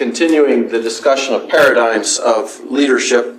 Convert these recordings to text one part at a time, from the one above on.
continuing the discussion of paradigms of leadership.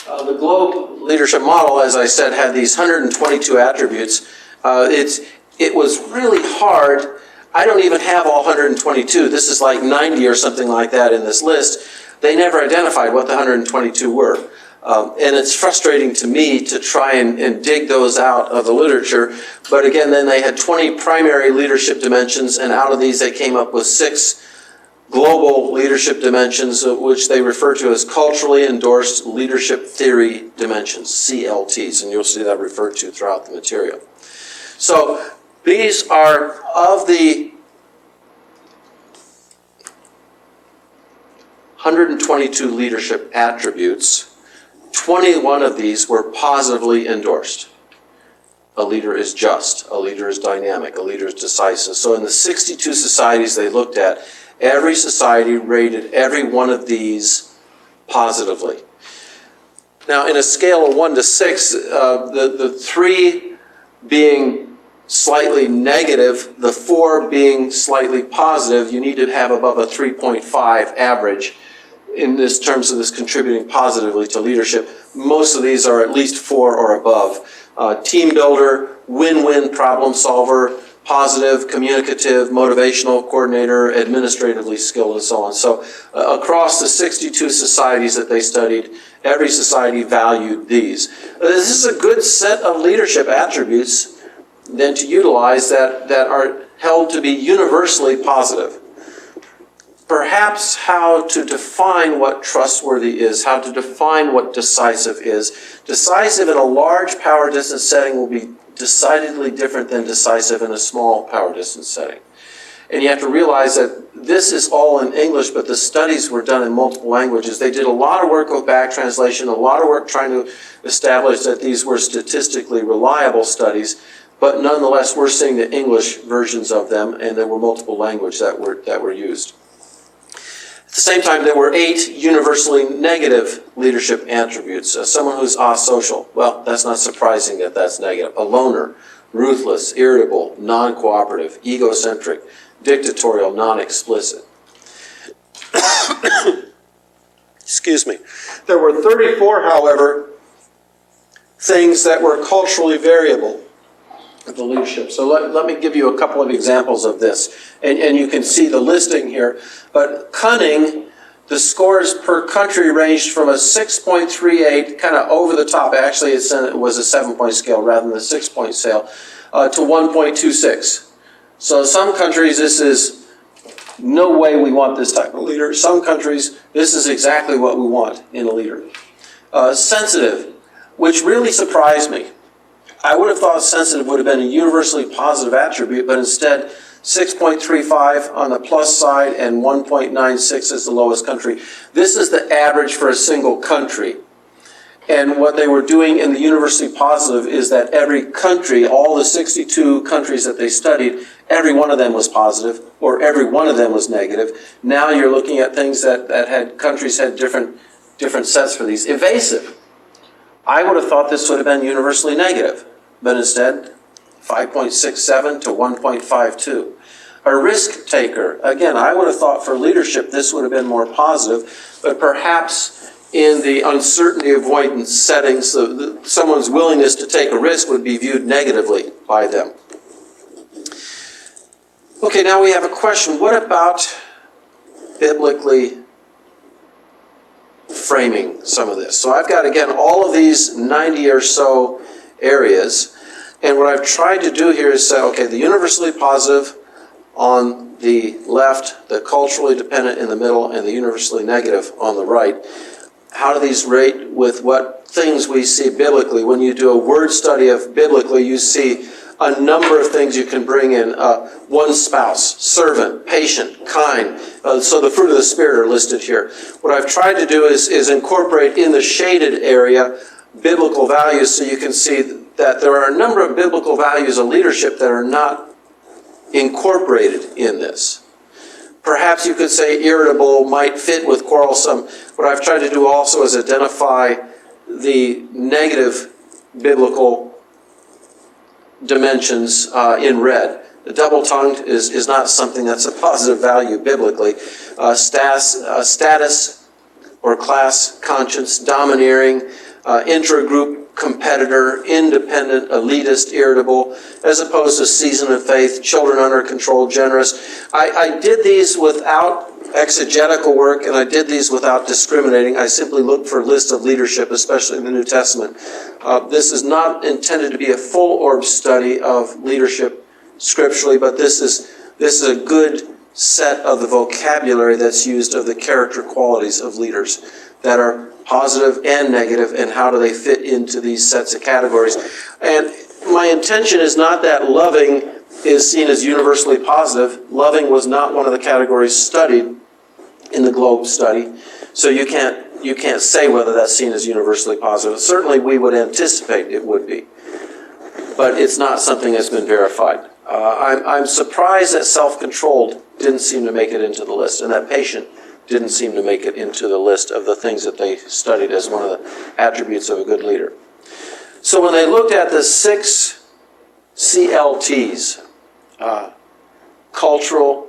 The Globe leadership model, as I said, had these 122 attributes. It was really hard. I don't even have all 122. This is like 90 or something like that in this list. They never identified what the 122 were. And it's frustrating to me to try and dig those out of the literature. But again, then they had 20 primary leadership dimensions, and out of these they came up with 6 global leadership dimensions, which they refer to as culturally endorsed leadership theory dimensions, CLTs, and you'll see that referred to throughout the material. So these are, of the 122 leadership attributes, 21 of these were positively endorsed. A leader is just, a leader is dynamic, a leader is decisive. So in the 62 societies they looked at, every society rated every one of these positively. Now, in a scale of 1 to 6, the 3 being slightly negative, the 4 being slightly positive, you need to have above a 3.5 average in this terms of this contributing positively to leadership. Most of these are at least 4 or above. Team builder, win-win problem solver, positive, communicative, motivational, coordinator, administratively skilled, and so on. So across the 62 societies that they studied, every society valued these. This is a good set of leadership attributes then to utilize that are held to be universally positive. Perhaps how to define what trustworthy is, how to define what decisive is. Decisive in a large power distance setting will be decidedly different than decisive in a small power distance setting. And you have to realize that this is all in English, but the studies were done in multiple languages. They did a lot of work with back translation, a lot of work trying to establish that these were statistically reliable studies, but nonetheless we're seeing the English versions of them, and there were multiple languages that were used. At the same time, there were 8 universally negative leadership attributes. Someone who's asocial. Well, that's not surprising that that's negative. A loner, ruthless, irritable, non-cooperative, egocentric, dictatorial, non-explicit. Excuse me. There were 34, however, things that were culturally variable of the leadership. So let me give you a couple of examples of this. And you can see the listing here. But cunning, the scores per country ranged from a 6.38, kind of over the top. Actually, it was a 7-point scale rather than a 6-point scale, to 1.26. So some countries, this is no way we want this type of leader. Some countries, this is exactly what we want in a leader. Sensitive, which really surprised me. I would have thought sensitive would have been a universally positive attribute, but instead 6.35 on the plus side and 1.96 is the lowest country. This is the average for a single country. And what they were doing in the universally positive is that every country, all the 62 countries that they studied, every one of them was positive, or every one of them was negative. Now you're looking at things that had countries had different sets for these. Evasive. I would have thought this would have been universally negative, but instead 5.67 to 1.52. A risk taker. Again, I would have thought for leadership this would have been more positive, but perhaps in the uncertainty avoidance settings, someone's willingness to take a risk would be viewed negatively by them. Okay, now we have a question. What about biblically framing some of this? So I've got, again, all of these 90 or so areas. And what I've tried to do here is say, okay, the universally positive on the left, the culturally dependent in the middle, and the universally negative on the right. How do these rate with what things we see biblically? When you do a word study of biblically, you see a number of things you can bring in. One spouse, servant, patient, kind. So the fruit of the Spirit are listed here. What I've tried to do is incorporate in the shaded area biblical values so you can see that there are a number of biblical values of leadership that are not incorporated in this. Perhaps you could say irritable might fit with quarrelsome. What I've tried to do also is identify the negative biblical dimensions in red. double-tongued is not something that's a positive value biblically. Status or class conscience, domineering, intra-group competitor, independent, elitist, irritable, as opposed to seasoned of faith, children under control, generous. I did these without exegetical work, and I did these without discriminating. I simply looked for a list of leadership, especially in the New Testament. This is not intended to be a full orb study of leadership scripturally, but this is a good set of the vocabulary that's used of the character qualities of leaders that are positive and negative, and how do they fit into these sets of categories. And my intention is not that loving is seen as universally positive. Loving was not one of the categories studied in the Globe study, so you can't say whether that's seen as universally positive. Certainly we would anticipate it would be, but it's not something that's been verified. I'm surprised that self-controlled didn't seem to make it into the list, and that patient didn't seem to make it into the list of the things that they studied as one of the attributes of a good leader. So when they looked at the 6 CLTs, cultural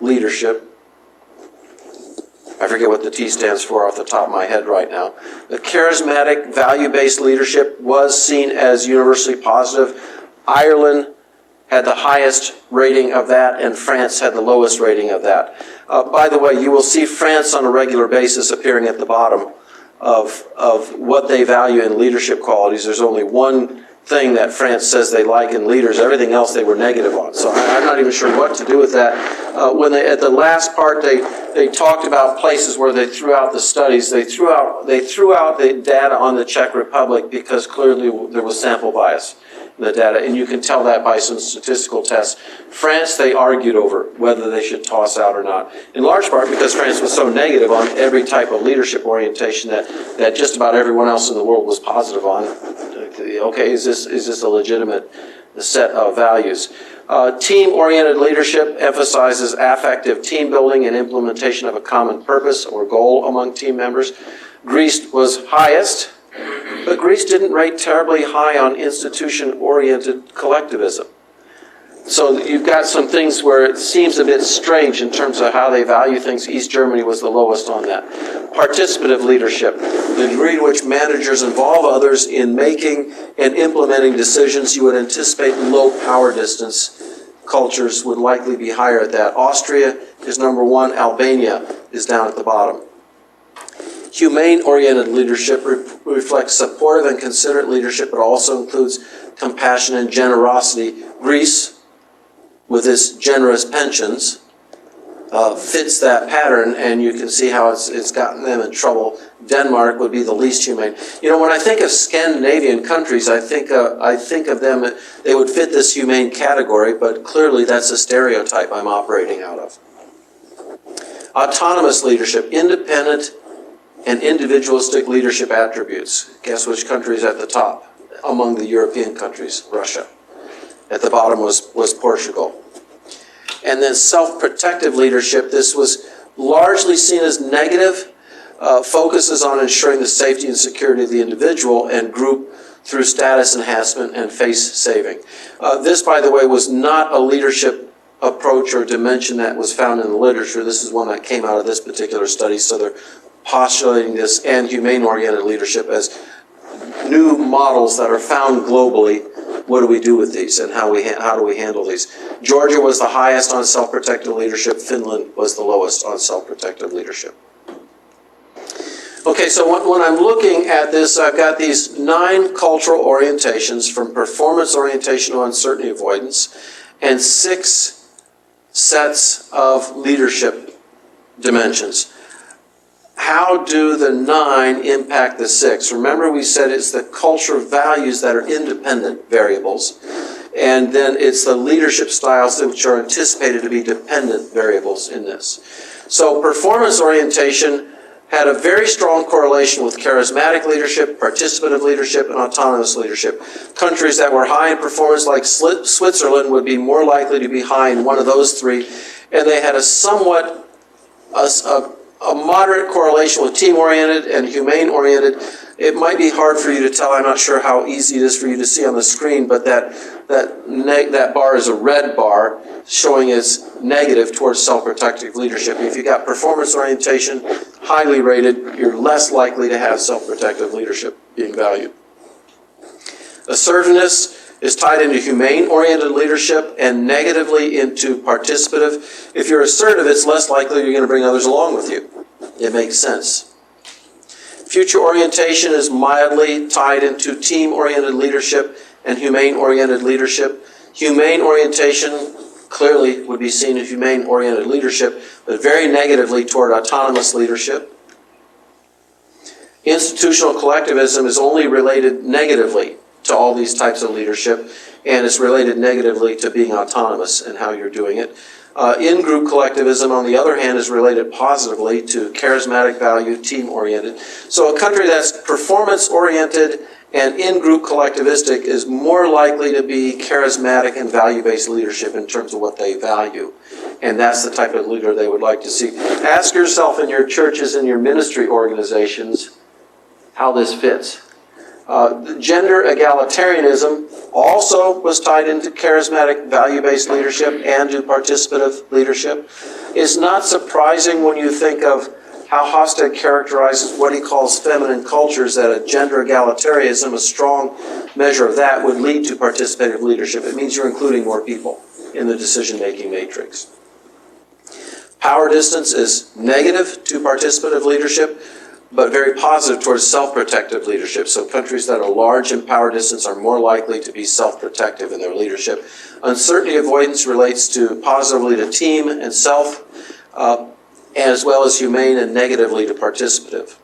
leadership, I forget what the T stands for off the top of my head right now. The charismatic, value-based leadership was seen as universally positive. Ireland had the highest rating of that, and France had the lowest rating of that. By the way, you will see France on a regular basis appearing at the bottom of what they value in leadership qualities. There's only one thing that France says they like in leaders. Everything else they were negative on. So I'm not even sure what to do with that. When they, at the last part, they talked about places where they threw out the studies. They threw out the data on the Czech Republic because clearly there was sample bias in the data, and you can tell that by some statistical tests. France, they argued over whether they should toss out or not, in large part because France was so negative on every type of leadership orientation that just about everyone else in the world was positive on. Okay, is this a legitimate set of values? Team-oriented leadership emphasizes affective team building and implementation of a common purpose or goal among team members. Greece was highest, but Greece didn't rate terribly high on institution-oriented collectivism. So you've got some things where it seems a bit strange in terms of how they value things. East Germany was the lowest on that. Participative leadership, the degree to which managers involve others in making and implementing decisions, you would anticipate low power distance cultures would likely be higher at that. Austria is number 1, Albania is down at the bottom. Humane-oriented leadership reflects supportive and considerate leadership, but also includes compassion and generosity. Greece, with its generous pensions, fits that pattern, and you can see how it's gotten them in trouble. Denmark would be the least humane. You know, when I think of Scandinavian countries, I think of them, they would fit this humane category, but clearly that's a stereotype I'm operating out of. Autonomous leadership, independent and individualistic leadership attributes. Guess which country is at the top? Among the European countries, Russia. At the bottom was Portugal. And then self-protective leadership, this was largely seen as negative, focuses on ensuring the safety and security of the individual and group through status enhancement and face saving. This, by the way, was not a leadership approach or dimension that was found in the literature. This is one that came out of this particular study, so they're postulating this and humane-oriented leadership as new models that are found globally. What do we do with these, and how do we handle these? Georgia was the highest on self-protective leadership. Finland was the lowest on self-protective leadership. Okay, so when I'm looking at this, I've got these 9 cultural orientations, from performance orientation to uncertainty avoidance, and 6 sets of leadership dimensions. How do the 9 impact the 6? Remember, we said it's the culture values that are independent variables, and then it's the leadership styles which are anticipated to be dependent variables in this. So performance orientation had a very strong correlation with charismatic leadership, participative leadership, and autonomous leadership. Countries that were high in performance, like Switzerland, would be more likely to be high in one of those 3, and they had a somewhat a moderate correlation with team-oriented and humane-oriented. It might be hard for you to tell. I'm not sure how easy it is for you to see on the screen, but that bar is a red bar showing as negative towards self-protective leadership. If you've got performance orientation, highly rated, you're less likely to have self-protective leadership being valued. Assertiveness is tied into humane-oriented leadership and negatively into participative. If you're assertive, it's less likely you're going to bring others along with you. It makes sense. Future orientation is mildly tied into team-oriented leadership and humane-oriented leadership. Humane orientation clearly would be seen in humane-oriented leadership, but very negatively toward autonomous leadership. Institutional collectivism is only related negatively to all these types of leadership, and it's related negatively to being autonomous and how you're doing it. In-group collectivism, on the other hand, is related positively to charismatic value, team-oriented. So a country that's performance-oriented and in-group collectivistic is more likely to be charismatic and value-based leadership in terms of what they value. And that's the type of leader they would like to see. Ask yourself in your churches and your ministry organizations how this fits. Gender egalitarianism also was tied into charismatic value-based leadership and to participative leadership. It's not surprising when you think of how Hofstede characterizes what he calls feminine cultures, that a gender egalitarianism, a strong measure of that, would lead to participative leadership. It means you're including more people in the decision-making matrix. Power distance is negative to participative leadership, but very positive towards self-protective leadership. So countries that are large in power distance are more likely to be self-protective in their leadership. Uncertainty avoidance relates to positively to team and self, as well as humane, and negatively to participative.